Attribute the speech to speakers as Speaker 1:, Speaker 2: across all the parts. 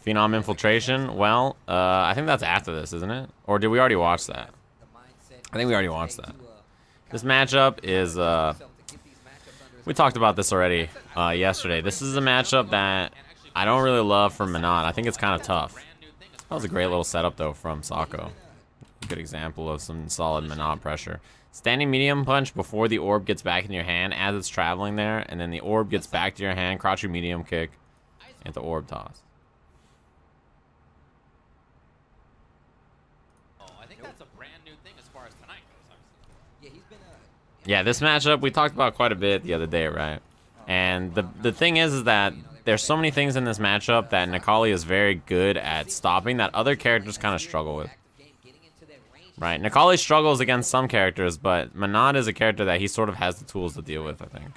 Speaker 1: Phenom infiltration. Well, I think that's after this, isn't it? Or did we already watch that? I think we already watched that. This matchup is, we talked about this already yesterday. This is a matchup that I don't really love for Phenom. I think it's kind of tough. That was a great little setup, though, from Sako. Good example of some solid Phenom pressure. Standing medium punch before the orb gets back in your hand as it's traveling there, and then the orb gets back to your hand, crouching medium kick, and the orb toss.
Speaker 2: I think that's a brand new thing as far as tonight goes.
Speaker 1: Yeah, this matchup we talked about quite a bit the other day, right? And the thing is that there's so many things in this matchup that Necalli is very good at stopping that other characters kind of struggle with. Right, Necalli struggles against some characters, but Phenom is a character that he sort of has the tools to deal with, I think.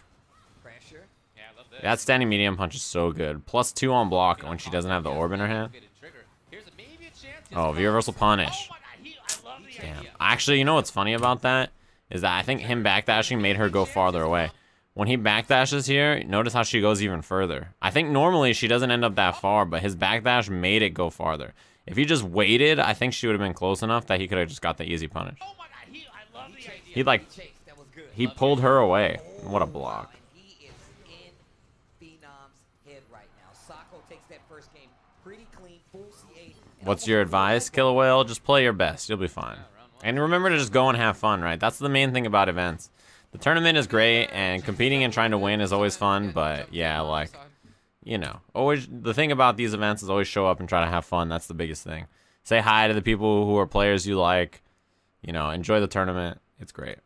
Speaker 1: That standing medium punch is so good. +2 on block when she doesn't have the orb in her hand. Oh, V-reversal punish. Damn. Actually, you know what's funny about that? Is that I think him backdashing made her go farther away. When he backdashes here, notice how she goes even further. I think normally she doesn't end up that far, but his backdash made it go farther. If he just waited, I think she would have been close enough that he could have just got the easy punish. He pulled her away. What a block. What's your advice, Killer Whale? Just play your best. You'll be fine. And remember to just go and have fun, right? That's the main thing about events. The tournament is great, and competing and trying to win is always fun, but yeah, like, you know, always the thing about these events is always show up and try to have fun. That's the biggest thing. Say hi to the people who are players you like. You know, enjoy the tournament. It's great.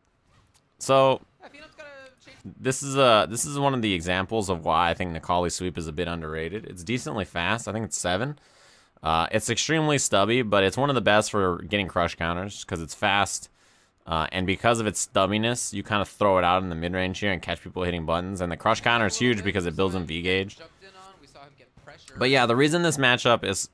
Speaker 1: So this is one of the examples of why I think Necalli's sweep is a bit underrated. It's decently fast. I think it's 7. It's extremely stubby, but it's one of the best for getting crush counters because it's fast. And because of its stubbiness, you kind of throw it out in the mid-range here and catch people hitting buttons. And the crush counter is huge because it builds in V-gauge. But yeah, the reason this matchup is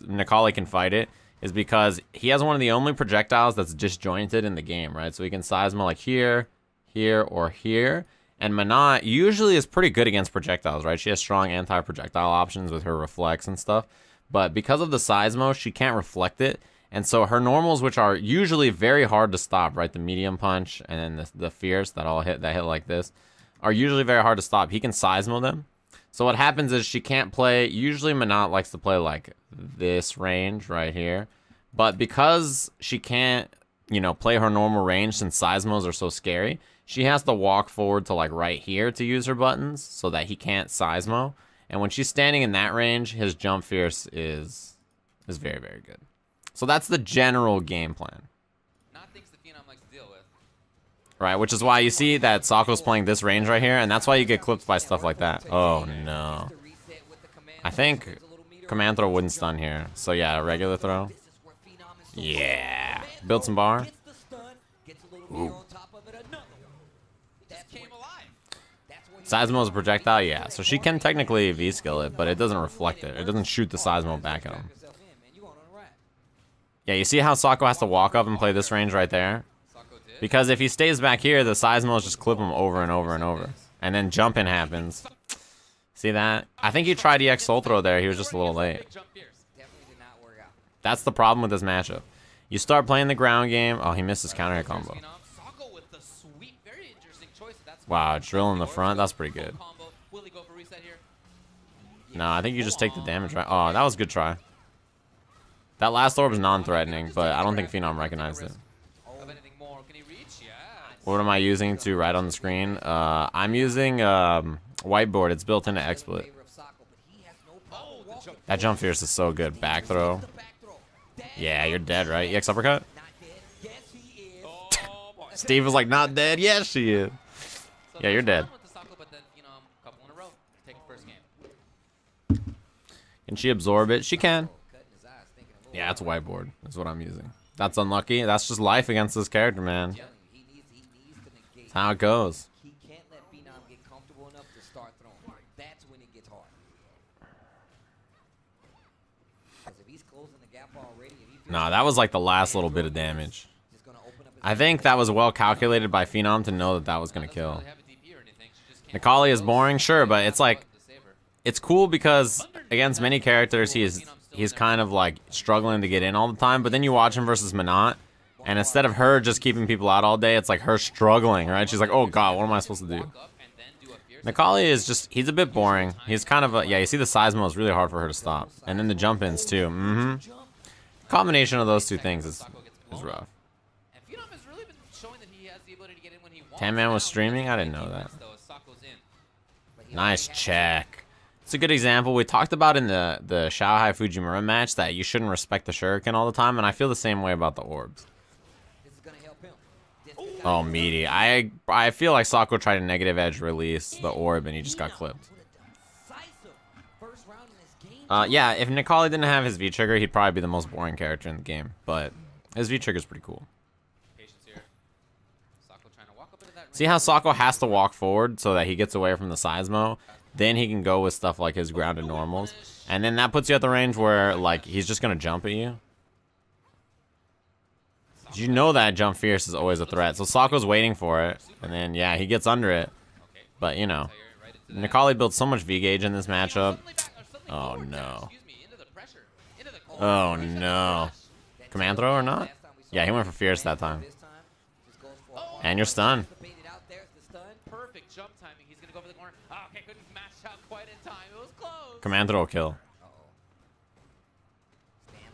Speaker 1: Necalli can fight it is because he has one of the only projectiles that's disjointed in the game, right? So he can Seismo like here, here, or here. And Phenom usually is pretty good against projectiles, right? She has strong anti-projectile options with her reflex and stuff. But because of the Seismo, she can't reflect it. And so her normals, which are usually very hard to stop, right? The medium punch and then the fierce that hit like this, are usually very hard to stop. He can Seismo them. So what happens is she can't play. Usually Phenom likes to play like this range right here. But because she can't, you know, play her normal range since Seismos are so scary, she has to walk forward to like right here to use her buttons so that he can't Seismo. And when she's standing in that range, his jump fierce is very, very good. So that's the general game plan.
Speaker 2: Not things the Phenom likes to deal with.
Speaker 1: Right, which is why you see that Sako's playing this range right here, and that's why you get clipped by stuff like that. Oh, no. I think command throw wouldn't stun here. So yeah, a regular throw. Yeah. Build some bar. Ooh. Seismo's a projectile, yeah. So she can technically V-skill it, but it doesn't reflect it. It doesn't shoot the Seismo back at him. Yeah, you see how Sako has to walk up and play this range right there? Because if he stays back here, the Seismos just clip him over and over and over. And then jumping happens. See that? I think he tried EX Soul Throw there. He was just a little late. That's the problem with this matchup. You start playing the ground game. Oh, he missed his counter hit combo. Wow, drill in the front. That's pretty good. No, I think you just take the damage, right? Oh, that was a good try. That last orb is non-threatening, but I don't think Phenom recognized it. What am I using to write on the screen? I'm using whiteboard. It's built into XSplit. That jump fierce is so good. Back throw. Yeah, you're dead, right? EX uppercut? Steve was like, not dead. Yes, she is. Yeah, you're dead. Can she absorb it? She can. Yeah, it's whiteboard. That's what I'm using. That's unlucky. That's just life against this character, man. That's how it goes. Nah, that was like the last little bit of damage. I think that was well calculated by Phenom to know that that was going to kill. Necalli is boring, sure, but it's like it's cool because against many characters he's kind of like struggling to get in all the time, but then you watch him versus Minot, and instead of her just keeping people out all day, it's like her struggling, right? She's like, oh god, what am I supposed to do? Necalli is just, he's a bit boring. He's kind of a, yeah, you see the Seismo is really hard for her to stop. And then the jump-ins too. Combination of those two things is rough. 10-man was streaming? I didn't know that. Nice check. It's a good example. We talked about in the Shanghai Fujimura match that you shouldn't respect the shuriken all the time, and I feel the same way about the orbs. Oh, meaty. I feel like Sako tried to negative edge release the orb, and he just got clipped. Yeah, if Necalli didn't have his V-trigger, he'd probably be the most boring character in the game, but his V-trigger's pretty cool. See how Sako has to walk forward so that he gets away from the Seismo? Then he can go with stuff like his grounded normals. And then that puts you at the range where, like, he's just going to jump at you. You know that jump fierce is always a threat. So Sako's waiting for it. And then, yeah, he gets under it. But, you know, Necalli built so much V-gauge in this matchup. Oh, no. Oh, no. Command throw or not? Yeah, he went for fierce that time. And you're stunned. Command throw kill.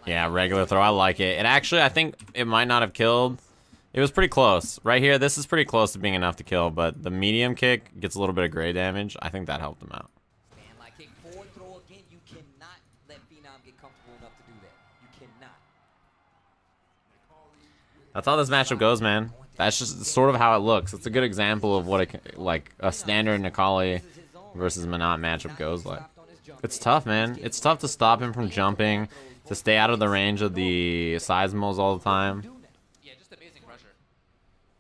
Speaker 1: Yeah, regular throw. I like it. It actually, I think it might not have killed. It was pretty close. Right here, this is pretty close to being enough to kill, but the medium kick gets a little bit of gray damage. I think that helped him out. That's how this matchup goes, man. That's just sort of how it looks. It's a good example of what like a standard Necalli versus Minot matchup goes like. It's tough, man. It's tough to stop him from jumping, to stay out of the range of the Seismos all the time.
Speaker 2: Yeah, just amazing pressure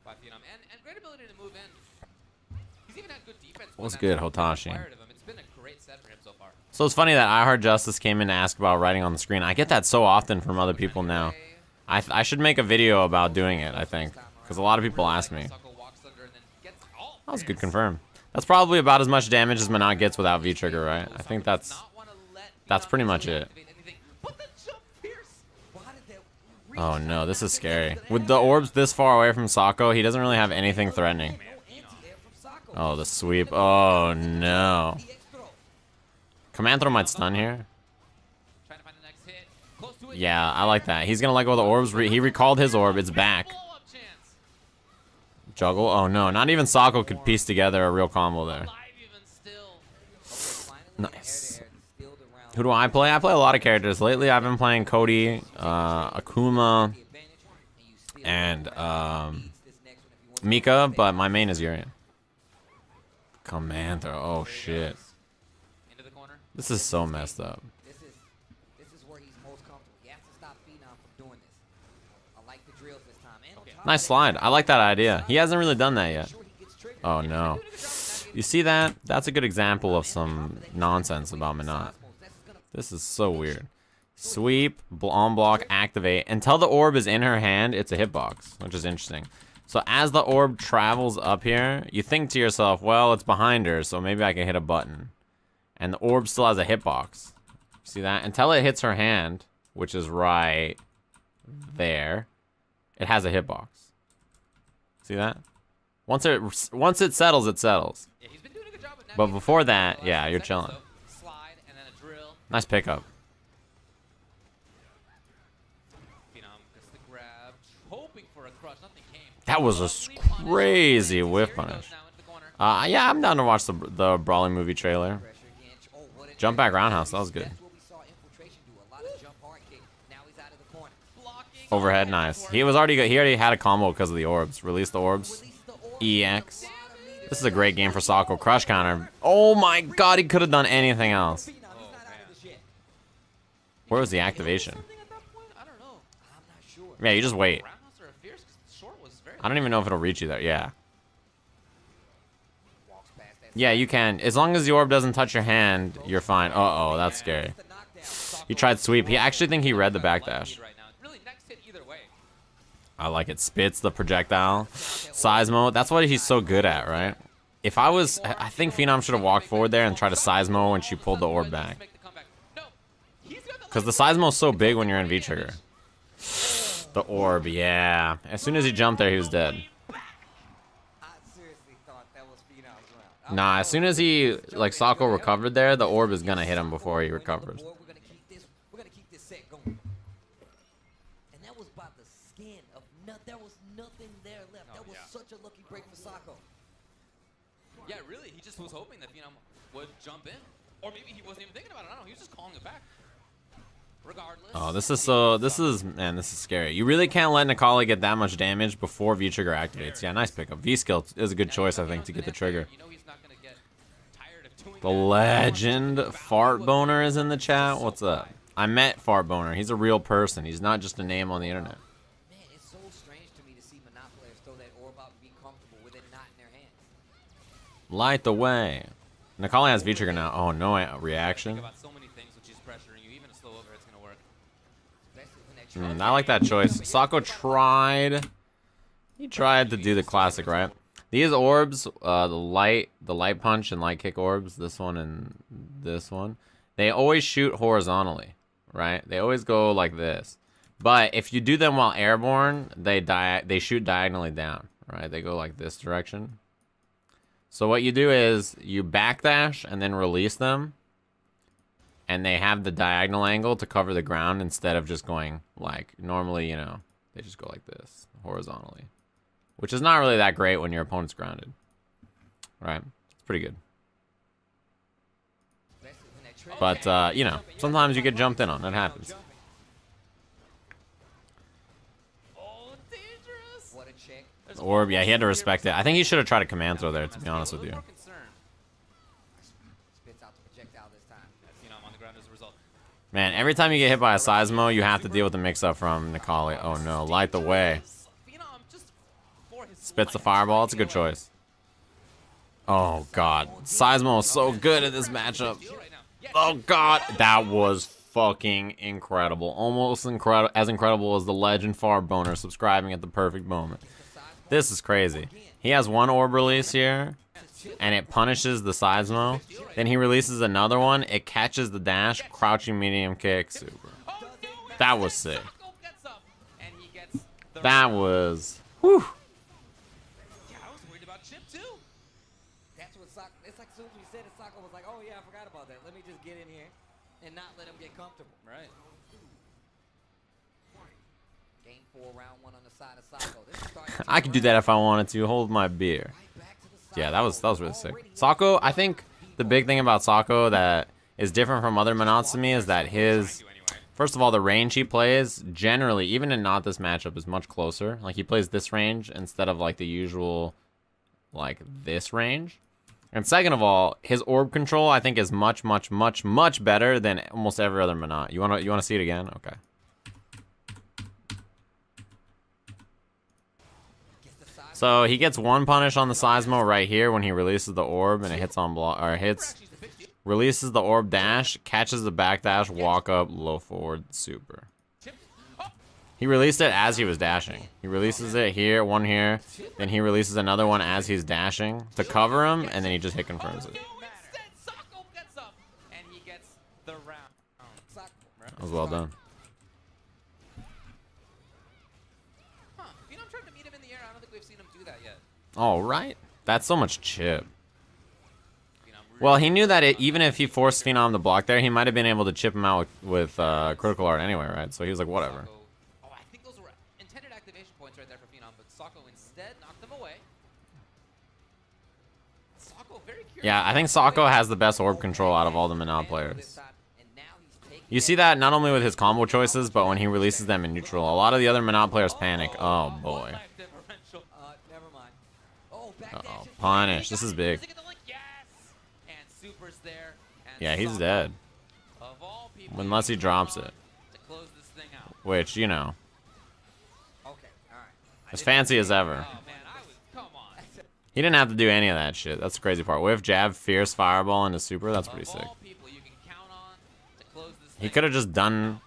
Speaker 2: by Phenom, and great ability to move in. He's even had good defense.
Speaker 1: What's good, Hotashi?
Speaker 2: It's been a great set for him so far.
Speaker 1: So it's funny that I Heart Justice came in to ask about writing on the screen. I get that so often from other people now. I should make a video about doing it, I think, because a lot of people ask me. That was good confirm. That's probably about as much damage as Minot gets without V-trigger, right? I think that's pretty much it. Oh no, this is scary. With the orbs this far away from Sako, he doesn't really have anything threatening. Oh, the sweep. Oh no. Command throw might stun here. Yeah, I like that. He's gonna let go of the orbs. He recalled his orb. It's back. Juggle? Oh no, not even Sako could piece together a real combo there. Nice. Who do I play? I play a lot of characters. Lately I've been playing Cody, Akuma, and Mika, but my main is Urian. Command throw. Oh shit. This is so messed up. Nice slide. I like that idea. He hasn't really done that yet. Oh no. You see that? That's a good example of some nonsense about Minot. This is so weird. Sweep, on block, activate. Until the orb is in her hand, it's a hitbox, which is interesting. So as the orb travels up here, you think to yourself, well, it's behind her, so maybe I can hit a button. And the orb still has a hitbox. See that? Until it hits her hand, which is right there, it has a hitbox. See that? Once it settles, it settles. But before that, yeah, you're chilling. Nice pickup. That was a crazy whiff punish. Yeah, I'm down to watch the Brawling movie trailer. Jump back roundhouse, that was good. Overhead, nice. He already had a combo because of the orbs. Release the orbs. EX. This is a great game for Sako. Crush counter. Oh my god, he could have done anything else. Where was the activation? Yeah, you just wait. I don't even know if it'll reach you there. Yeah. Yeah, you can. As long as the orb doesn't touch your hand, you're fine. Uh-oh, that's scary. He tried sweep. He actually think he read the backdash. I like it. Spits the projectile. Seismo. That's what he's so good at, right? If I was, I think Phenom should have walked forward there and tried to Seismo when she pulled the orb back. Because the Seismo's so big when you're in V-trigger. The orb, yeah. As soon as he jumped there, he was dead. Nah, as soon as he, like, Sako recovered there, the orb is gonna hit him before he recovers.
Speaker 3: We're gonna keep this set going. And that was by the skin of there was nothing there left. That was such a lucky break for Sako.
Speaker 2: Yeah, really, he just was hoping that Phenom would jump in. Or maybe he wasn't even thinking about it. I don't know, he was just calling it back. Regardless.
Speaker 1: Oh, this is scary. You really can't let Nikali get that much damage before V-trigger activates. Yeah, nice pickup. V-skill is a good choice, I think, to get the trigger. The legend Fart Boner is in the chat. What's up? I met Fart Boner. He's a real person. He's not just a name on the internet.
Speaker 3: Man, it's so strange to me to see Monopoly players throw that orb out and be comfortable with it not in their hands.
Speaker 1: Light the way. Nikali has V-trigger now. Oh, no reaction. I like that choice. Sako tried. He tried to do the classic, right? These orbs, the light punch and light kick orbs, this one and this one, they always shoot horizontally, right? They always go like this. But if you do them while airborne, they shoot diagonally down, right? They go like this direction. So what you do is you backdash and then release them. And they have the diagonal angle to cover the ground instead of just going like normally, you know, they just go like this horizontally, which is not really that great when your opponent's grounded, right? It's pretty good. But, you know, sometimes you get jumped in on. That happens. Orb, yeah, he had to respect it. I think he should have tried a command throw there, to be honest with you. Man, every time you get hit by a Seismo, you have to deal with the mix-up from Nikali. Oh no, light the way. Spits the fireball, it's a good choice. Oh god, Seismo is so good at this matchup. Oh god, that was fucking incredible. Almost as incredible as the legend Fart Boner subscribing at the perfect moment. This is crazy. He has one orb release here, and it punishes the Seismo. Then he releases another one. It catches the dash, crouching medium kick, super. That was sick. That was, whew.
Speaker 2: Yeah, I was worried about Chip too.
Speaker 3: That's what Sako. It's like as soon as we said it, Sako was like, "Oh yeah, I forgot about that. Let me just get in here and not let him get comfortable."
Speaker 2: Right.
Speaker 3: Game 4, round 1 on the side of Sako. This is starting
Speaker 1: I could do that if I wanted to. Hold my beer. Yeah, that was really sick. Sako, I think the big thing about Sako that is different from other Monots to me is that his, first of all, the range he plays, generally, even in not this matchup, is much closer. Like, he plays this range instead of, like, the usual, like, this range. And second of all, his orb control, I think, is much better than almost every other Monot. You wanna see it again? Okay. So he gets one punish on the Seismo right here when he releases the orb and it hits on block, or hits, releases the orb dash, catches the back dash, walk up, low forward, super. He released it as he was dashing. He releases it here, one here, then he releases another one as he's dashing to cover him, and then he just hit confirms it. That was well done. All right. That's so much chip. Well, he knew that even if he forced Phenom to block there, he might have been able to chip him out with critical art anyway, right? So he was like, whatever.
Speaker 2: Oh, I think those were intended activation points right there for Phenom, but Sako instead knocked them away. Sako very curious.
Speaker 1: Yeah, I think Sako has the best orb control out of all the Monot players. You see that not only with his combo choices, but when he releases them in neutral. A lot of the other Monot players panic. Oh, boy. Uh-oh, punish. This is big. Yeah, he's dead. Unless he drops it. Which, you know. As fancy as ever. He didn't have to do any of that shit. That's the crazy part. Whiff, jab, fierce, fireball into super. That's pretty sick. He could have just done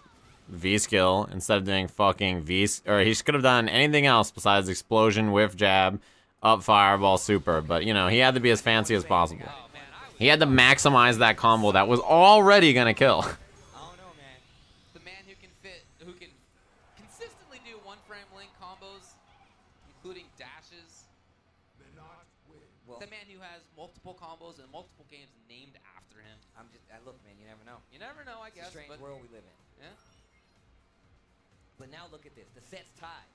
Speaker 1: V-skill instead of doing fucking V... Or he could have done anything else besides explosion, whiff, jab, up fireball super, but you know, he had to be as fancy as possible. He had to maximize that combo that was already gonna kill.
Speaker 2: I don't know, man. The man who can consistently do one-frame link combos, including dashes.
Speaker 3: Well,
Speaker 2: The man who has multiple combos and multiple games named after him.
Speaker 3: look, man, you never know.
Speaker 2: You never know, I guess.
Speaker 3: It's a strange
Speaker 2: But
Speaker 3: world we live in.
Speaker 2: yeah.
Speaker 3: But now look at this. The set's tied.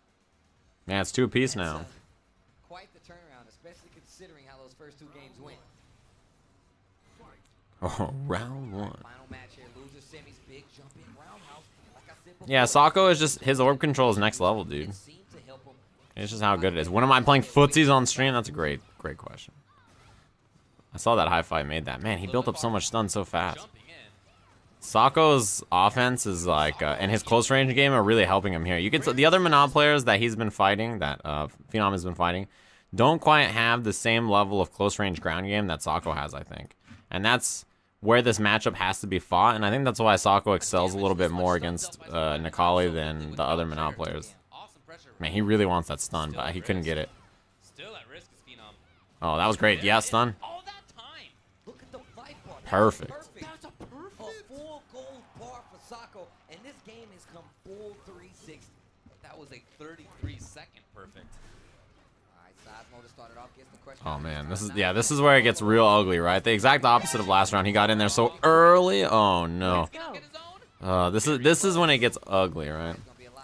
Speaker 1: Man, it's 2 apiece
Speaker 3: That's,
Speaker 1: now.
Speaker 3: Quite the turnaround, especially considering how those first 2 games went.
Speaker 1: Oh, round 1.
Speaker 3: Final match here. Loser semis, big jump in roundhouse. Like I said before,
Speaker 1: Yeah, Sako is just, his orb control is next level, dude.
Speaker 3: it seemed to help him.
Speaker 1: It's just how good it is. When am I playing footsies on stream? That's a great question. I saw that high five made that. Man, he built up so much stun so fast.
Speaker 2: Jumping in.
Speaker 1: Sako's offense is like, and his close range game are really helping him here. You can the other Phenom players that he's been fighting, that Phenom has been fighting, don't quite have the same level of close range ground game that Sako has, I think. And that's where this matchup has to be fought, and I think that's why Sako excels a little bit more against Nikali than the other Phenom players.
Speaker 2: Awesome pressure.
Speaker 1: Man, he really wants that stun, but he couldn't get it.
Speaker 2: Still at risk is Phenom.
Speaker 1: Oh, that was great. Yeah, stun.
Speaker 2: All that time.
Speaker 3: Look at the life bar. That
Speaker 1: Perfect.
Speaker 3: was
Speaker 2: That's a perfect.
Speaker 3: A full gold bar for Sako, and this game has come full 360.
Speaker 2: That was a 33-second perfect.
Speaker 3: All right, Sajam just started off, gets the question.
Speaker 1: Oh man, this is where it gets real ugly, right? The exact opposite of last round. He got in there so early. Oh no.
Speaker 2: Gonna get his own.
Speaker 1: This is when it gets ugly, right?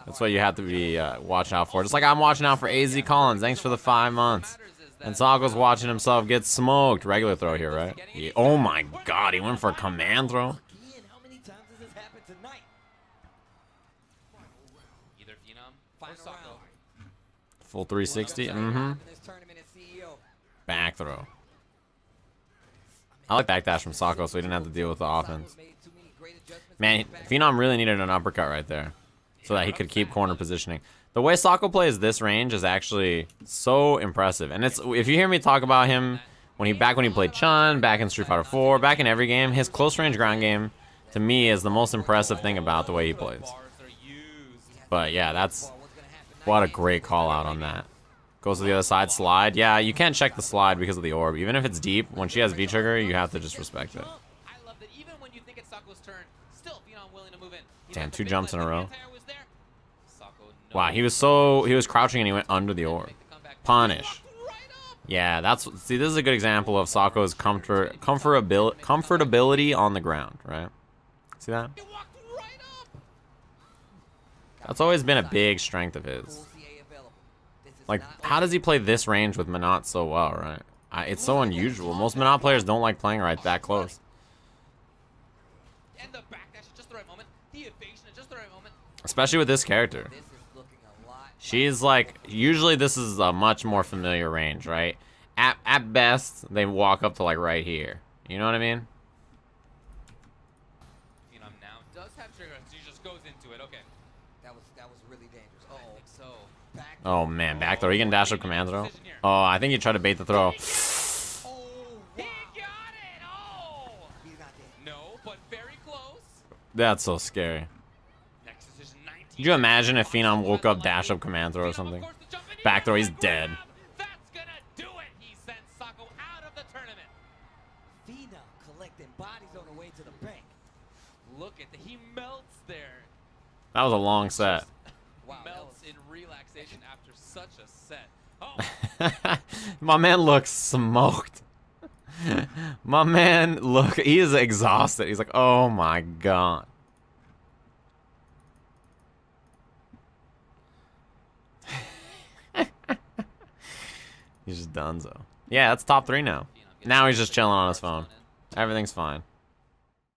Speaker 1: That's what you have to be watch out for. Just like I'm watching out for AZ Collins. Thanks for the 5 months. And Sako's watching himself get smoked. Regular throw here, right? Oh my God, he went for a command throw.
Speaker 3: Again, how many times has this happened tonight?
Speaker 2: Either Phenom or
Speaker 3: Final
Speaker 2: Sako.
Speaker 3: round.
Speaker 1: Full 360. Mm-hmm.
Speaker 3: In this tournament as CEO.
Speaker 1: Back throw. I like backdash from Sako, so he didn't have to deal with the offense.
Speaker 3: Sako's made too many great adjustments.
Speaker 1: Man, Phenom really needed an uppercut right there, so that he could keep corner positioning. The way Sako plays this range is actually so impressive. And it's, if you hear me talk about him when he played Chun, back in Street Fighter 4, back in every game, his close range ground game to me is the most impressive thing about the way he plays. But yeah, that's what a great call out on that. Goes to the other side, slide. Yeah, you can't check the slide because of the orb. Even if it's deep, when she has V trigger, you have to just respect it.
Speaker 2: I love that even when you think it's Sako's turn, still Phenom willing to move in.
Speaker 1: Damn, 2 jumps in a row.
Speaker 2: Sako
Speaker 1: Wow, he was crouching and he went under the orb. Punish. Yeah, see, this is a good example of Sako's comfortability on the ground, right? See that? That's always been a big strength of his. Like, how does he play this range with Menat so well, right? It's so unusual. Most Menat players don't like playing right that close.
Speaker 2: And the backdash at just the right moment. The evasion at just the right moment.
Speaker 1: Especially with this character.
Speaker 3: This is looking a lot.
Speaker 1: She's like, usually this is a much more familiar range, right? At best, they walk up to like right here. You know what I mean?
Speaker 2: Phenom now does have trigger, so he just goes into it. Okay.
Speaker 3: That was really dangerous.
Speaker 2: I think so.
Speaker 3: Back.
Speaker 1: Oh man, back throw. He can dash up command throw. Oh, I think he tried to bait the throw.
Speaker 3: Oh,
Speaker 2: He got it! Oh!
Speaker 3: he's not dead.
Speaker 2: No, but very close.
Speaker 1: That's so scary.
Speaker 2: Next decision, 19.
Speaker 1: Could you imagine if Phenom woke up, dash up command throw or
Speaker 2: Phenom, of
Speaker 1: something?
Speaker 2: course, to jump in.
Speaker 1: Back throw,
Speaker 2: He
Speaker 1: he's
Speaker 2: gets the
Speaker 1: dead.
Speaker 2: grab. That's gonna do it. He sends Sako out of the tournament.
Speaker 3: Phenom collecting bodies on the way to the bank.
Speaker 2: Look at that. He melts there.
Speaker 1: That was a long set.
Speaker 3: Wow, that
Speaker 2: Melts
Speaker 3: was-
Speaker 2: in relaxation after such a set. Oh,
Speaker 1: My man looks smoked. My man, look, he is exhausted. He's like, oh my God. He's just donezo. Yeah, that's top 3 now. Now he's just chilling on his phone. Everything's fine.